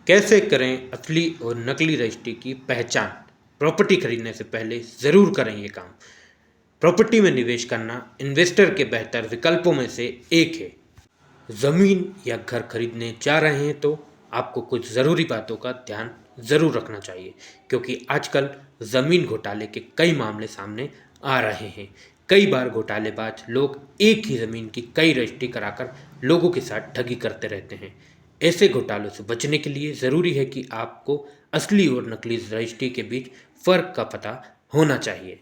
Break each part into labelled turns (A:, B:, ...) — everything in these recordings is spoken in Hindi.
A: कैसे करें असली और नकली रजिस्ट्री की पहचान। प्रॉपर्टी खरीदने से पहले ज़रूर करें ये काम। प्रॉपर्टी में निवेश करना इन्वेस्टर के बेहतर विकल्पों में से एक है। ज़मीन या घर खरीदने जा रहे हैं तो आपको कुछ ज़रूरी बातों का ध्यान ज़रूर रखना चाहिए, क्योंकि आजकल ज़मीन घोटाले के कई मामले सामने आ रहे हैं। कई बार घोटालेबाज लोग एक ही ज़मीन की कई रजिस्ट्री कराकर लोगों के साथ ठगी करते रहते हैं। ऐसे घोटालों से बचने के लिए ज़रूरी है कि आपको असली और नकली रजिस्ट्री के बीच फ़र्क का पता होना चाहिए।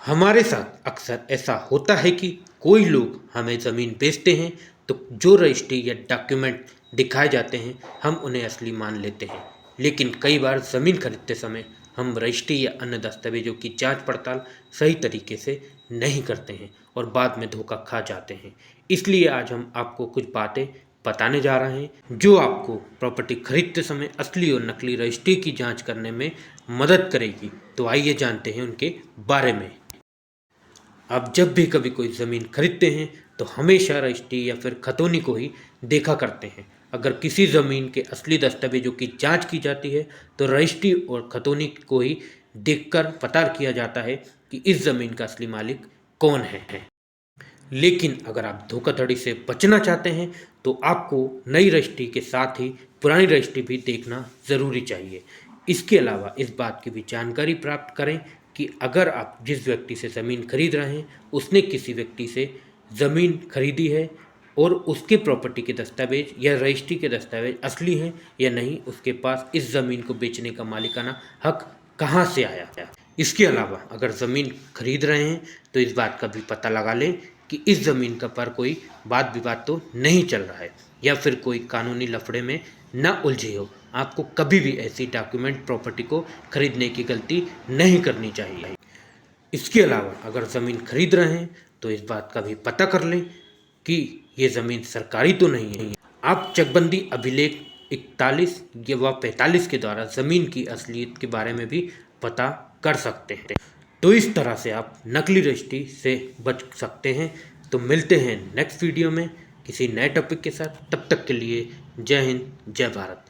A: हमारे साथ अक्सर ऐसा होता है कि कोई लोग हमें ज़मीन बेचते हैं तो जो रजिस्ट्री या डॉक्यूमेंट दिखाए जाते हैं हम उन्हें असली मान लेते हैं, लेकिन कई बार ज़मीन खरीदते समय हम रजिस्ट्री या अन्य दस्तावेजों की जांच पड़ताल सही तरीके से नहीं करते हैं और बाद में धोखा खा जाते हैं। इसलिए आज हम आपको कुछ बातें बताने जा रहे हैं जो आपको प्रॉपर्टी खरीदते समय असली और नकली रजिस्ट्री की जांच करने में मदद करेगी। तो आइए जानते हैं उनके बारे में। आप जब भी कभी कोई ज़मीन खरीदते हैं तो हमेशा रजिस्ट्री या फिर खतौनी को ही देखा करते हैं। अगर किसी ज़मीन के असली दस्तावेजों की जांच की जाती है तो रजिस्ट्री और खतौनी को ही देखकर पता किया जाता है कि इस ज़मीन का असली मालिक कौन है। लेकिन अगर आप धोखाधड़ी से बचना चाहते हैं तो आपको नई रजिस्ट्री के साथ ही पुरानी रजिस्ट्री भी देखना ज़रूरी चाहिए। इसके अलावा इस बात की भी जानकारी प्राप्त करें कि अगर आप जिस व्यक्ति से ज़मीन खरीद रहे हैं उसने किसी व्यक्ति से ज़मीन खरीदी है और उसके प्रॉपर्टी के दस्तावेज या रजिस्ट्री के दस्तावेज असली हैं या नहीं, उसके पास इस ज़मीन को बेचने का मालिकाना हक कहाँ से आया। इसके अलावा अगर ज़मीन खरीद रहे हैं तो इस बात का भी पता लगा लें कि इस ज़मीन का पर कोई वाद विवाद तो नहीं चल रहा है या फिर कोई कानूनी लफड़े में न उलझे हो। आपको कभी भी ऐसी डॉक्यूमेंट प्रॉपर्टी को खरीदने की गलती नहीं करनी चाहिए। इसके अलावा अगर ज़मीन खरीद रहे हैं तो इस बात का भी पता कर लें कि ये ज़मीन सरकारी तो नहीं है। आप चकबंदी अभिलेख 41 व 45 के द्वारा ज़मीन की असलियत के बारे में भी पता कर सकते हैं। तो इस तरह से आप नकली रजिस्ट्री से बच सकते हैं। तो मिलते हैं नेक्स्ट वीडियो में किसी नए टॉपिक के साथ। तब तक के लिए जय हिंद, जय भारत।